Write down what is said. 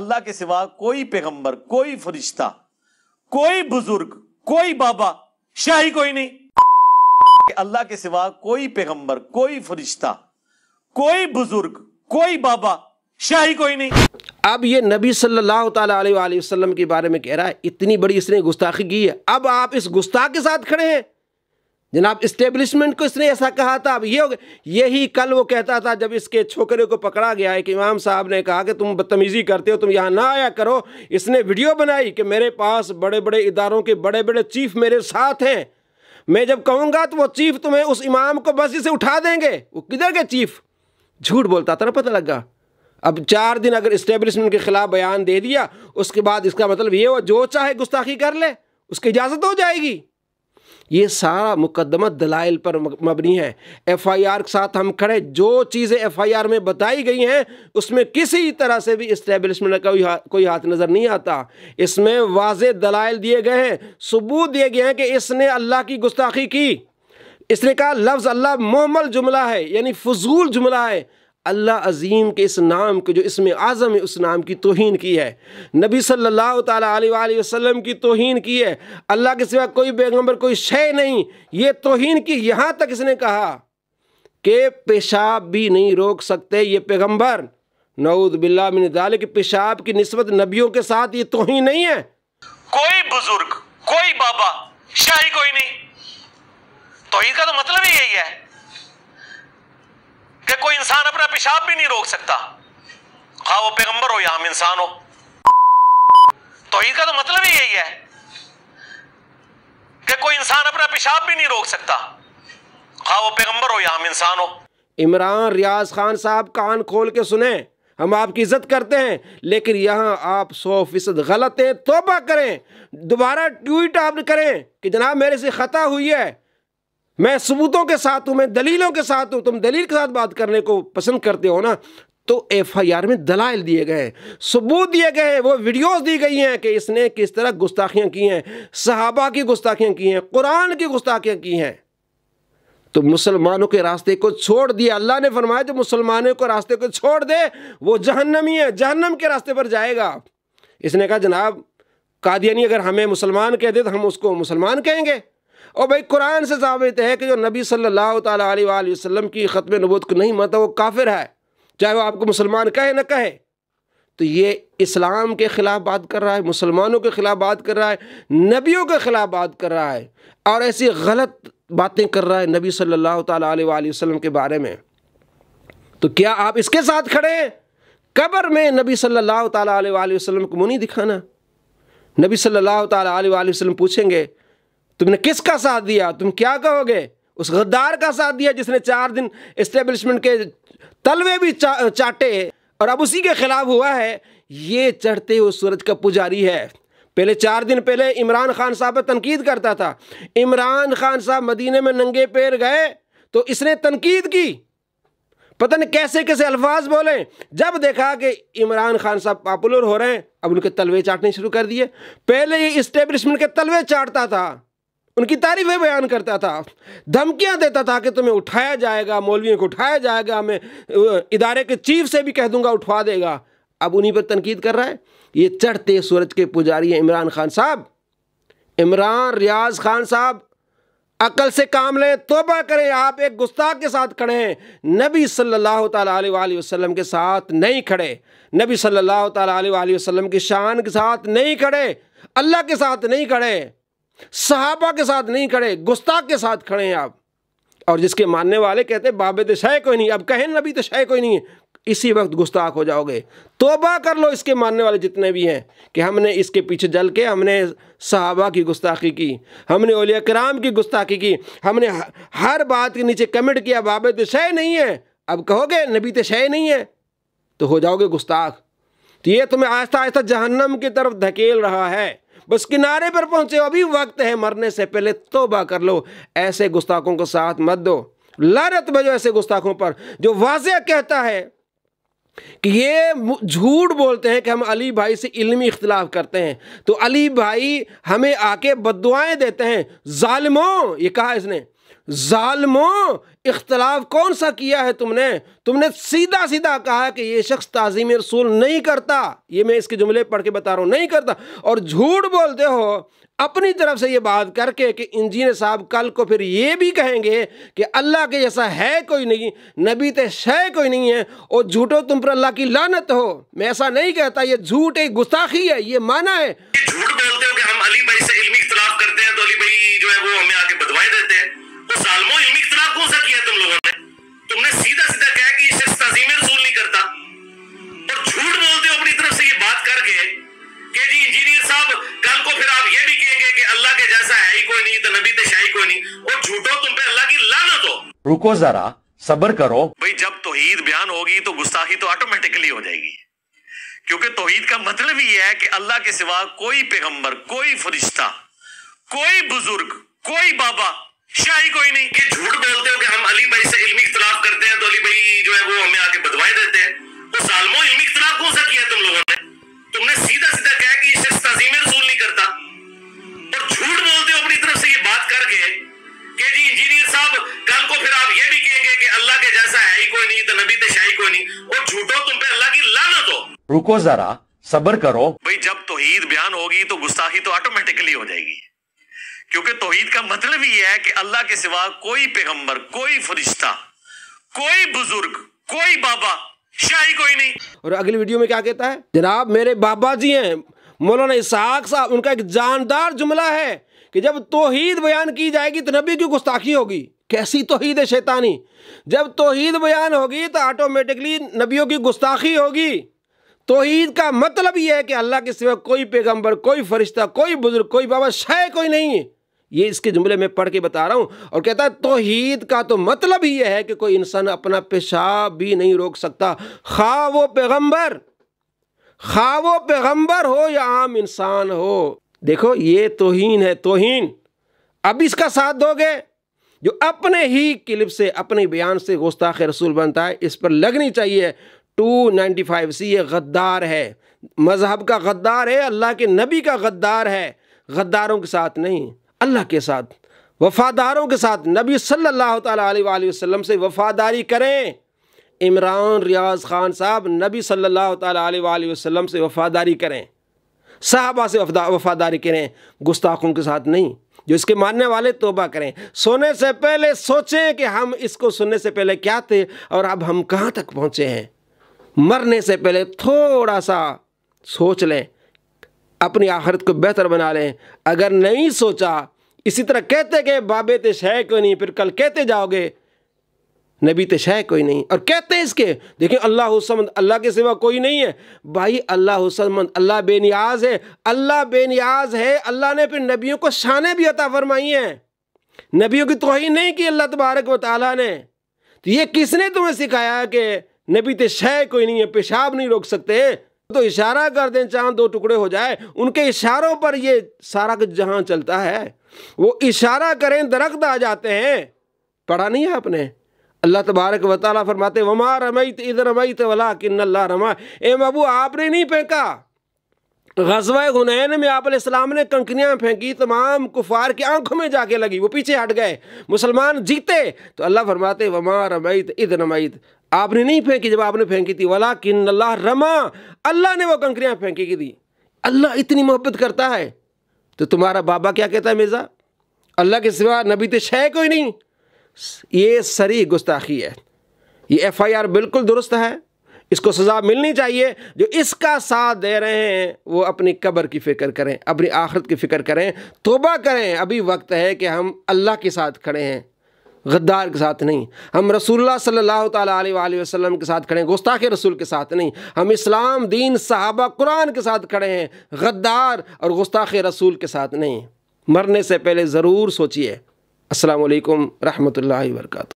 अल्लाह के सिवा कोई पैगंबर, कोई फरिश्ता, कोई बुजुर्ग, कोई बाबा, शाही कोई नहीं। अल्लाह के सिवा कोई पैगंबर, कोई फरिश्ता, कोई बुजुर्ग, कोई बाबा, शाही कोई नहीं। अब ये नबी सल्लल्लाहु ताला अलैहि वसल्लम के बारे में कह रहा है, इतनी बड़ी इसने गुस्ताखी की है। अब आप इस गुस्ताख के साथ खड़े हैं। जनाब इस्टेब्लिशमेंट को इसने ऐसा कहा था, अब ये हो गया। यही कल वो कहता था जब इसके छोकरे को पकड़ा गया है कि इमाम साहब ने कहा कि तुम बदतमीज़ी करते हो, तुम यहाँ ना आया करो। इसने वीडियो बनाई कि मेरे पास बड़े बड़े इदारों के बड़े बड़े चीफ मेरे साथ हैं, मैं जब कहूँगा तो वो चीफ तुम्हें उस इमाम को बस इसे उठा देंगे। वो किधर के चीफ? झूठ बोलता था ना, पता लगा। अब 4 दिन अगर इस्टेब्लिशमेंट के ख़िलाफ़ बयान दे दिया, उसके बाद इसका मतलब ये हो जो चाहे गुस्ताखी कर ले, उसकी इजाज़त हो जाएगी। ये सारा मुकदमा दलाइल पर मबनी है। FIR के साथ हम खड़े, जो चीज़ें FIR में बताई गई हैं उसमें किसी तरह से भी इस्टेब्लिशमेंट का कोई हाथ नज़र नहीं आता। इसमें वाज़े दलाइल दिए गए हैं, सबूत दिए गए हैं कि इसने अल्लाह की गुस्ताखी की। इसने कहा लफ्ज़ अल्लाह मुहम्मल जुमला है, यानी फजूल जुमला है। अल्लाह अज़ीम के इस नाम के जो इसमें आज़म है, उस नाम की तौहीन की है। नबी सल्लल्लाहु ताला अलैहि वसल्लम की तौहीन की है। अल्लाह के सिवा कोई पैगंबर, कोई शय नहीं, ये तौहीन की। यहाँ तक इसने कहा कि पेशाब भी नहीं रोक सकते ये पैगंबर। नऊज़ बिल्लाह मिन ज़ालिक, पेशाब की निस्बत नबियों के साथ ये तौहीन नहीं है। कोई बुजुर्ग, कोई बाबा, शाही कोई नहीं। तौहीद का तो मतलब ही यही है कि कोई इंसान अपना पेशाब भी नहीं रोक सकता, हाँ वो पैगंबर हो या हम इंसान हो। तौहीद का तो मतलब ही यही है कि कोई इंसान अपना पेशाब भी नहीं रोक सकता, हाँ वो पैगंबर हो या हम इंसान हो। इमरान रियाज खान साहब कान खोल के सुने, हम आपकी इज्जत करते हैं, लेकिन यहाँ आप 100% गलत हैं। तौबा करें, दोबारा ट्वीट आप करें कि जनाब मेरे से खता हुई है, मैं सबूतों के साथ हूँ, मैं दलीलों के साथ हूँ। तुम दलील के साथ बात करने को पसंद करते हो ना, तो FIR में दलाइल दिए गए हैं, सबूत दिए गए हैं, वो वीडियोस दी गई हैं कि इसने किस तरह गुस्ताखियाँ की हैं, सहाबा की गुस्ताखियाँ की हैं, कुरान की गुस्ताखियाँ की हैं। तो मुसलमानों के रास्ते को छोड़ दिया। अल्लाह ने फरमाया जो मुसलमानों के रास्ते को छोड़ दे वो जहन्नमी है, जहन्नम के रास्ते पर जाएगा। इसने कहा जनाब कादियानी अगर हमें मुसलमान कह दे तो हम उसको मुसलमान कहेंगे। और भाई कुरान से साबित है कि जो नबी सल्लल्लाहु ताला अलैहि वसल्लम की ख़त्म नबूवत को नहीं मानता वो काफिर है, चाहे वो आपको मुसलमान कहे ना कहे। तो ये इस्लाम के ख़िलाफ़ बात कर रहा है, मुसलमानों के ख़िलाफ़ बात कर रहा है, नबियों के ख़िलाफ़ बात कर रहा है, और ऐसी गलत बातें कर रहा है नबी सल्लल्लाहु ताला अलैहि वसल्लम के बारे में। तो क्या आप इसके साथ खड़े हैं? कब्र में नबी सल्लल्लाहु ताला अलैहि वसल्लम को मुँह नहीं दिखाना। नबी सल्लल्लाहु ताला अलैहि वसल्लम पूछेंगे तुमने किसका साथ दिया? तुम क्या कहोगे? उस गद्दार का साथ दिया जिसने 4 दिन इस्टेब्लिशमेंट के तलवे भी चाटे और अब उसी के खिलाफ हुआ है। ये चढ़ते हुए सूरज का पुजारी है। पहले 4 दिन पहले इमरान खान साहब पर तनकीद करता था। इमरान खान साहब मदीने में नंगे पैर गए तो इसने तनकीद की, पता नहीं कैसे कैसे अल्फाज बोले। जब देखा कि इमरान खान साहब पॉपुलर हो रहे हैं, अब उनके तलवे चाटने शुरू कर दिए। पहले ये इस्टेब्लिशमेंट के तलवे चाटता था, उनकी तारीफें बयान करता था, धमकियां देता था कि तुम्हें उठाया जाएगा, मौलवियों को उठाया जाएगा, मैं इदारे के चीफ से भी कह दूंगा उठवा देगा। अब उन्हीं पर तनकीद कर रहा है। ये चढ़ते सूरज के पुजारी हैं इमरान खान साहब। इमरान रियाज खान साहब अकल से काम लें, तौबा करें। आप एक गुस्ताख के साथ खड़े हैं, नबी सल्लल्लाहु ताला अलैहि वसल्लम के साथ नहीं खड़े, नबी सल्लल्लाहु ताला अलैहि वसल्लम की शान के साथ नहीं खड़े, अल्लाह के साथ नहीं खड़े, सहाबा के साथ नहीं खड़े, गुस्ताख के साथ खड़े हैं आप। और जिसके मानने वाले कहते हैं बाबे तो शय कोई नहीं, अब कहें नबी तो शय कोई नहीं है, इसी वक्त गुस्ताख हो जाओगे। तौबा कर लो इसके मानने वाले जितने भी हैं कि हमने इसके पीछे जल के हमने सहाबा की गुस्ताखी की, हमने औलिया किराम की गुस्ताखी की, हमने हर बात के नीचे कमेंट किया बाबे तो शय नहीं है। अब कहोगे नबी तो शय नहीं है तो हो जाओगे गुस्ताख। तो ये तुम्हें आहिस्ता आहिस्ता जहन्नम की तरफ धकेल रहा है। बस किनारे पर पहुंचे, अभी वक्त है, मरने से पहले तौबा कर लो। ऐसे गुस्ताखों को साथ मत दो, लानत बजो ऐसे गुस्ताखों पर जो वाज़ेह कहता है कि ये झूठ बोलते हैं कि हम अली भाई से इल्मी इख्तिलाफ करते हैं, तो अली भाई हमें आके बद्दुआएं देते हैं। जालिमों, ये कहा इसने, जालिमों, इख्तलाफ कौन सा किया है तुमने? तुमने सीधा सीधा कहा कि ये शख्स ताज़ीम रसूल नहीं करता, ये मैं इसके जुमले पढ़ के बता रहा हूँ, नहीं करता, और झूठ बोलते हो अपनी तरफ से ये बात करके कि इंजीनियर साहब कल को फिर ये भी कहेंगे कि अल्लाह के जैसा है कोई नहीं, नबी ते शय कोई नहीं है, और झूठो तुम पर अल्लाह की लानत हो। मैं ऐसा नहीं कहता, ये झूठ एक गुस्ताखी है, ये माना है। झूठ बोलते हो कि हम अली भाई से इल्मी इख्तिलाफ करते हैं तो अली भाई जो है वो हमें आगे बदवाएं देते हैं। तो सालमों इल्मी इख्तिलाफ कौन सा किया तुम लोगों ने? तुमने सीधा सीधा कहा कि ये शख्स ताज़ीम रसूल नहीं करता, और झूठ बोलते हो अपनी तरफ से ये बात करके कि जी इंजीनियर साहब कल को फिर आप ये भी कहेंगे कि अल्लाह के जैसा है ही कोई नहीं, तो नबी ते शाही कोई नहीं, और झूठो तुम पे अल्लाह की लानत हो। रुको जरा, सब्र करो भाई, जब तौहीद बयान होगी तो गुस्ताखी तो ऑटोमेटिकली हो जाएगी, क्योंकि तौहीद का मतलब ही है कि अल्लाह के सिवा कोई पैगंबर, कोई फरिश्ता, कोई बुजुर्ग, कोई बाबा, शाही कोई नहीं। कि झूठ बोलते हो कि हम अली भाई से इल्मी इख्तिलाफ करते हैं तो अली भाई जो है वो हमें आगे बदवाएं देते हैं। तो सालमों इल्मी इख्तिलाफ कौन सा किया तुम लोगों ने? तुमने सीधा सीधा कहा कि ये शख्स ताज़ीम रसूल नहीं करता, और झूठ बोलते हो अपनी तरफ से ये बात करके कि जी इंजीनियर साहब कल को फिर आप ये भी कहेंगे कि अल्लाह के जैसा है ही कोई नहीं, तो नबी ते शाही कोई नहीं, और झूठो तुम पे अल्लाह की लानत हो। रुको जरा, सब्र करो भाई, जब तौहीद बयान होगी तो गुस्ताखी तो ऑटोमेटिकली हो जाएगी, क्योंकि तौहीद का मतलब ही है कि अल्लाह के सिवा कोई पैगंबर, कोई फरिश्ता, कोई बुजुर्ग, कोई बाबा, शाही कोई नहीं। और अगली वीडियो में क्या कहता है? जनाब मेरे बाबा जी हैं मौलाना इसहाक साहब, उनका एक जानदार जुमला है कि जब तौहीद बयान की जाएगी तो नबी की गुस्ताखी होगी। कैसी तौहीद है शैतानी? जब तौहीद बयान होगी तो ऑटोमेटिकली नबियों की गुस्ताखी होगी। तौहीद का मतलब ये है कि अल्लाह के सिवा कोई पैगंबर, कोई फरिश्ता, कोई बुजुर्ग, कोई बाबा, शाय कोई नहीं है। ये इसके जुमले में पढ़ के बता रहा हूँ। और कहता है तौहीद का तो मतलब ही है कि कोई इंसान अपना पेशाब भी नहीं रोक सकता, खा वो पैगंबर हो या आम इंसान हो। देखो ये तौहीन है, तौहीन। अब इसका साथ दोगे? जो अपने ही क्लिप से, अपने बयान से गुस्ताख रसूल बनता है, इस पर लगनी चाहिए 295C। ये गद्दार है, मजहब का गद्दार है, अल्लाह के नबी का गद्दार है। गद्दारों के साथ नहीं, अल्लाह के साथ, वफादारों के साथ, नबी सल्लल्लाहु अलैहि वसल्लम से वफादारी करें। इमरान रियाज खान साहब नबी सल्लल्लाहु अलैहि वसल्लम से वफादारी करें, साहबा से वफादारी करें, गुस्ताखों के साथ नहीं। जो इसके मानने वाले तौबा करें, सोने से पहले सोचें कि हम इसको सुनने से पहले क्या थे और अब हम कहाँ तक पहुँचे हैं। मरने से पहले थोड़ा सा सोच लें, अपनी आखिरत को बेहतर बना लें। अगर नहीं सोचा, इसी तरह कहते गए बाबे ते शय कोई नहीं, फिर कल कहते जाओगे नबी ते शय कोई नहीं, और कहते हैं इसके, देखिए अल्लाह समद, अल्लाह के सिवा कोई नहीं है। भाई अल्लाह समद, अल्लाह बेनियाज है, अल्लाह बेनियाज है। अल्लाह ने फिर नबियों को शानें भी अता फरमाई हैं, नबियों की तौहीन नहीं की अल्लाह तबारक व तआला ने। तो ये किसने तुम्हें सिखाया कि नबी ते शय कोई नहीं है, पेशाब नहीं रोक सकते? तो इशारा कर दें चांद दो टुकड़े हो जाए, उनके इशारों पर ये सारा कुछ जहां चलता है। वो इशारा करें दरख्त आ जाते हैं। पढ़ा नहीं है आपने? अल्लाह तबारक व तआला फरमाते वमा रमैत इज़ रमैत वलाकिन्नल्लाह रमा। ए महबूब आपने नहीं फेंका। ग़ज़वा हुनैन में आप अलैहिस्सलाम ने कंकरियाँ फेंकी, तमाम कुफार की आंखों में जाके लगी, वो पीछे हट गए, मुसलमान जीते। तो अल्लाह फरमाते वमा रमैत इज़ रमैत, आपने नहीं फेंकी जब आपने फेंकी थी, वलाकिन्नल्लाह रमा, अल्लाह ने वो कंकरियाँ फेंकी की थी। अल्लाह इतनी मोहब्बत करता है तो तुम्हारा बाबा क्या कहता है मिर्ज़ा, अल्लाह के सिवा नबी ते शय कोई नहीं? ये सरी गुस्ताखी है। ये FIR बिल्कुल दुरुस्त है, इसको सज़ा मिलनी चाहिए। जो इसका साथ दे रहे हैं वो अपनी कब्र की फ़िक्र करें, अपनी आखिरत की फ़िक्र करें, तौबा करें। अभी वक्त है कि हम अल्लाह के साथ खड़े हैं, गद्दार के साथ नहीं। हम रसूलुल्लाह सल्लल्लाहु अलैहि वसल्लम के साथ खड़े हैं, गुस्ताखे रसूल के साथ नहीं। हम इस्लाम, दीन, सहाबा, कुरान के साथ खड़े हैं, गद्दार और गुस्ताखे रसूल के साथ नहीं। मरने से पहले ज़रूर सोचिए। अस्सलामु अलैकुम रहमतुल्लाहि व बरकातहू।